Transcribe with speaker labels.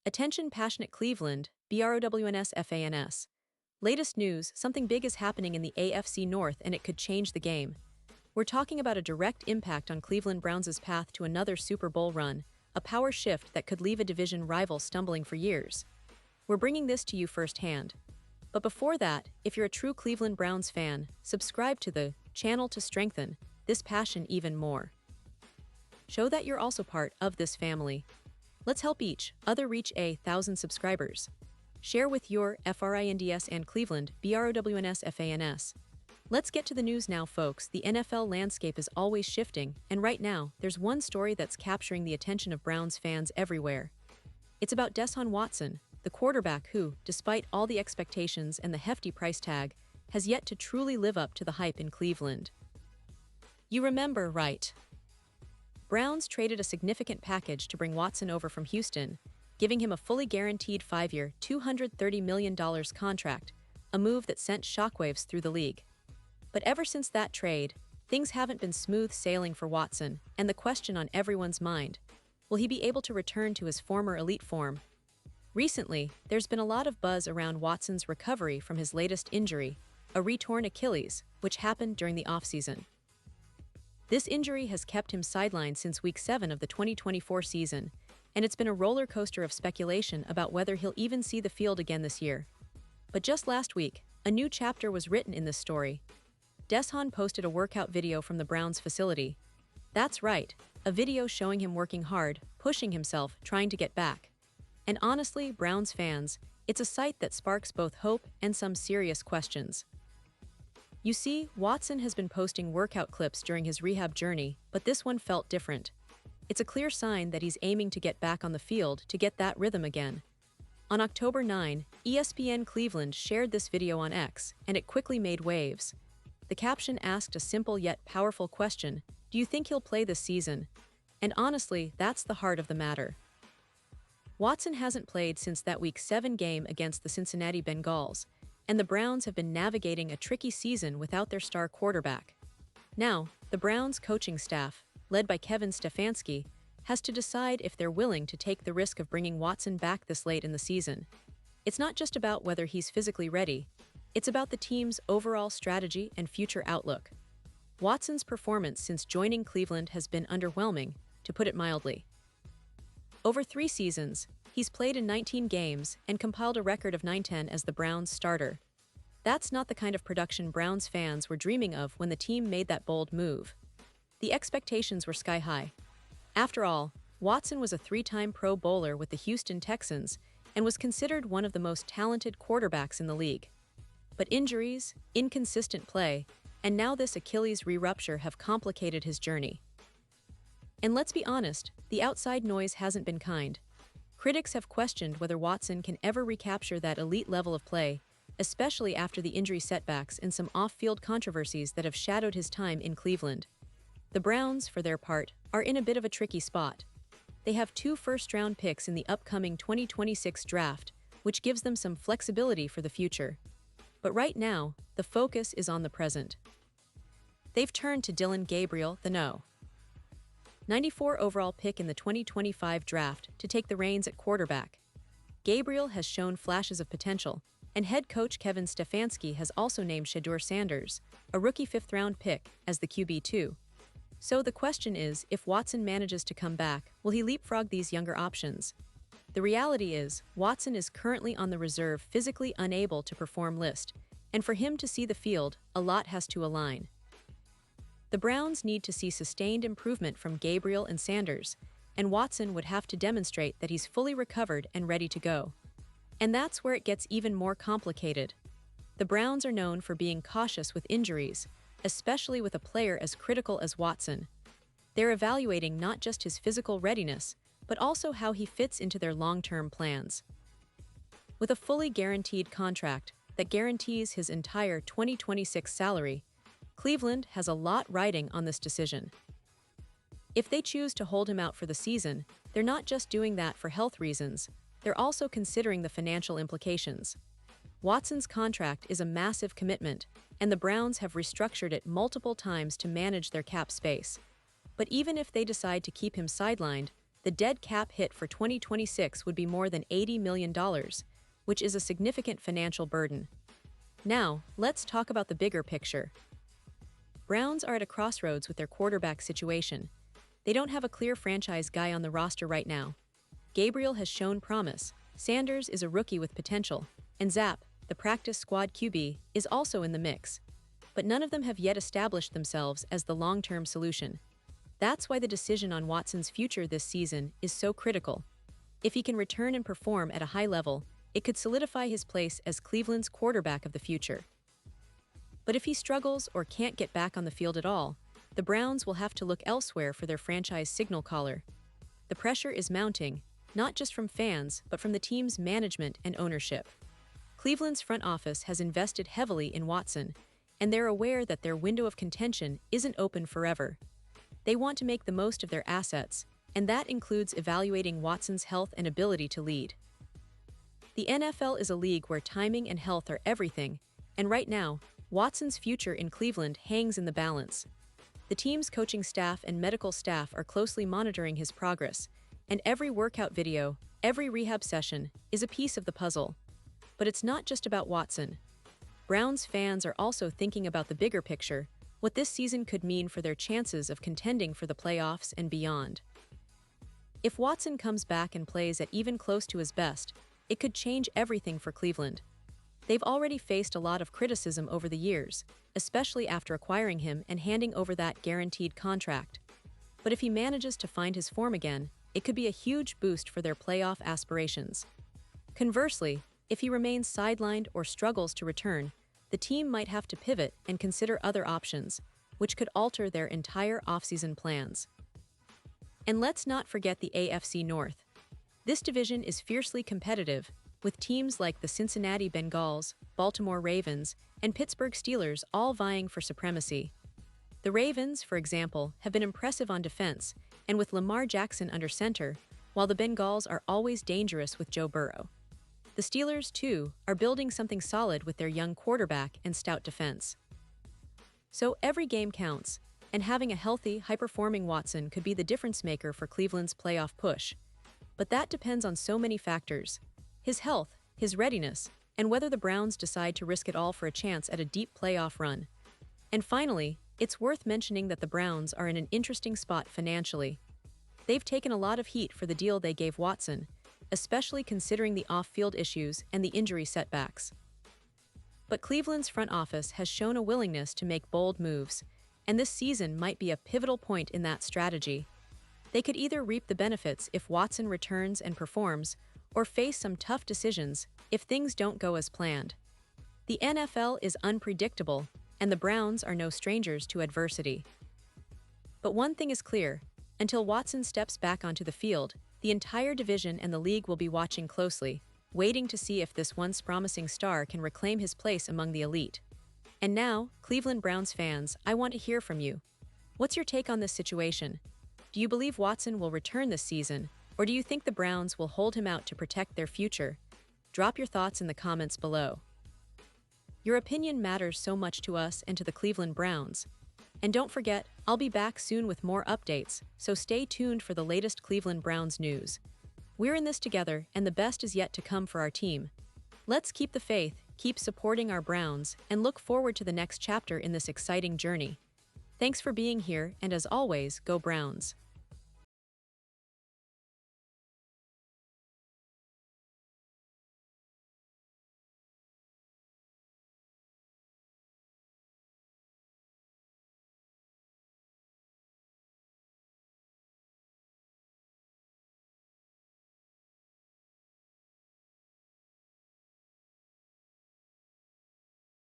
Speaker 1: Attention passionate Cleveland, BROWNS. Latest news, something big is happening in the AFC North and it could change the game. We're talking about a direct impact on Cleveland Browns' path to another Super Bowl run, a power shift that could leave a division rival stumbling for years. We're bringing this to you firsthand. But before that, if you're a true Cleveland Browns fan, subscribe to the channel to strengthen this passion even more. Show that you're also part of this family. Let's help each other reach 1,000 subscribers. Share with your FRINDS and Cleveland BROWNS. Let's get to the news now, folks. The NFL landscape is always shifting, and right now, there's one story that's capturing the attention of Browns fans everywhere. It's about Deshaun Watson, the quarterback who, despite all the expectations and the hefty price tag, has yet to truly live up to the hype in Cleveland. You remember, right? Browns traded a significant package to bring Watson over from Houston, giving him a fully guaranteed 5-year, $230 million contract, a move that sent shockwaves through the league. But ever since that trade, things haven't been smooth sailing for Watson, and the question on everyone's mind: will he be able to return to his former elite form? Recently, there's been a lot of buzz around Watson's recovery from his latest injury, a re-torn Achilles, which happened during the offseason. This injury has kept him sidelined since Week 7 of the 2024 season, and it's been a roller coaster of speculation about whether he'll even see the field again this year. But just last week, a new chapter was written in this story. Deshaun posted a workout video from the Browns facility. That's right, a video showing him working hard, pushing himself, trying to get back. And honestly, Browns fans, it's a sight that sparks both hope and some serious questions. You see, Watson has been posting workout clips during his rehab journey, but this one felt different. It's a clear sign that he's aiming to get back on the field to get that rhythm again. On October 9, ESPN Cleveland shared this video on X, and it quickly made waves. The caption asked a simple yet powerful question: do you think he'll play this season? And honestly, that's the heart of the matter. Watson hasn't played since that Week 7 game against the Cincinnati Bengals, and the Browns have been navigating a tricky season without their star quarterback. Now, the Browns coaching staff, led by Kevin Stefanski, has to decide if they're willing to take the risk of bringing Watson back this late in the season. It's not just about whether he's physically ready, it's about the team's overall strategy and future outlook. Watson's performance since joining Cleveland has been underwhelming, to put it mildly. Over 3 seasons, he's played in 19 games and compiled a record of 9-10 as the Browns starter. That's not the kind of production Browns fans were dreaming of when the team made that bold move. The expectations were sky high. After all, Watson was a 3-time Pro Bowler with the Houston Texans and was considered one of the most talented quarterbacks in the league. But injuries, inconsistent play, and now this Achilles re-rupture have complicated his journey. And let's be honest, the outside noise hasn't been kind. Critics have questioned whether Watson can ever recapture that elite level of play, especially after the injury setbacks and some off-field controversies that have shadowed his time in Cleveland. The Browns, for their part, are in a bit of a tricky spot. They have 2 first-round picks in the upcoming 2026 draft, which gives them some flexibility for the future. But right now, the focus is on the present. They've turned to Dillon Gabriel, the No. 94 overall pick in the 2025 draft, to take the reins at quarterback. Gabriel has shown flashes of potential, and head coach Kevin Stefanski has also named Shedeur Sanders, a rookie 5th-round pick, as the QB2. So the question is, if Watson manages to come back, will he leapfrog these younger options? The reality is, Watson is currently on the reserve, physically unable to perform list, and for him to see the field, a lot has to align. The Browns need to see sustained improvement from Gabriel and Sanders, and Watson would have to demonstrate that he's fully recovered and ready to go. And that's where it gets even more complicated. The Browns are known for being cautious with injuries, especially with a player as critical as Watson. They're evaluating not just his physical readiness, but also how he fits into their long-term plans. With a fully guaranteed contract that guarantees his entire 2026 salary, Cleveland has a lot riding on this decision. If they choose to hold him out for the season, they're not just doing that for health reasons, they're also considering the financial implications. Watson's contract is a massive commitment, and the Browns have restructured it multiple times to manage their cap space. But even if they decide to keep him sidelined, the dead cap hit for 2026 would be more than $80 million, which is a significant financial burden. Now, let's talk about the bigger picture. Browns are at a crossroads with their quarterback situation. They don't have a clear franchise guy on the roster right now. Gabriel has shown promise, Sanders is a rookie with potential, and Zapp, the practice squad QB, is also in the mix. But none of them have yet established themselves as the long-term solution. That's why the decision on Watson's future this season is so critical. If he can return and perform at a high level, it could solidify his place as Cleveland's quarterback of the future. But if he struggles or can't get back on the field at all, the Browns will have to look elsewhere for their franchise signal caller. The pressure is mounting, not just from fans, but from the team's management and ownership. Cleveland's front office has invested heavily in Watson, and they're aware that their window of contention isn't open forever. They want to make the most of their assets, and that includes evaluating Watson's health and ability to lead. The NFL is a league where timing and health are everything, and right now, Watson's future in Cleveland hangs in the balance. The team's coaching staff and medical staff are closely monitoring his progress, and every workout video, every rehab session, is a piece of the puzzle. But it's not just about Watson. Browns fans are also thinking about the bigger picture, what this season could mean for their chances of contending for the playoffs and beyond. If Watson comes back and plays at even close to his best, it could change everything for Cleveland. They've already faced a lot of criticism over the years, especially after acquiring him and handing over that guaranteed contract. But if he manages to find his form again, it could be a huge boost for their playoff aspirations. Conversely, if he remains sidelined or struggles to return, the team might have to pivot and consider other options, which could alter their entire offseason plans. And let's not forget the AFC North. This division is fiercely competitive, with teams like the Cincinnati Bengals, Baltimore Ravens, and Pittsburgh Steelers all vying for supremacy. The Ravens, for example, have been impressive on defense, and with Lamar Jackson under center, while the Bengals are always dangerous with Joe Burrow. The Steelers, too, are building something solid with their young quarterback and stout defense. So every game counts, and having a healthy, high-performing Watson could be the difference maker for Cleveland's playoff push. But that depends on so many factors: his health, his readiness, and whether the Browns decide to risk it all for a chance at a deep playoff run. And finally, it's worth mentioning that the Browns are in an interesting spot financially. They've taken a lot of heat for the deal they gave Watson, especially considering the off-field issues and the injury setbacks. But Cleveland's front office has shown a willingness to make bold moves, and this season might be a pivotal point in that strategy. They could either reap the benefits if Watson returns and performs, or face some tough decisions if things don't go as planned. The NFL is unpredictable, and the Browns are no strangers to adversity. But one thing is clear: until Watson steps back onto the field, the entire division and the league will be watching closely, waiting to see if this once promising star can reclaim his place among the elite. And now, Cleveland Browns fans, I want to hear from you. What's your take on this situation? Do you believe Watson will return this season, or do you think the Browns will hold him out to protect their future? Drop your thoughts in the comments below. Your opinion matters so much to us and to the Cleveland Browns. And don't forget, I'll be back soon with more updates, so stay tuned for the latest Cleveland Browns news. We're in this together, and the best is yet to come for our team. Let's keep the faith, keep supporting our Browns, and look forward to the next chapter in this exciting journey. Thanks for being here, and as always, go Browns.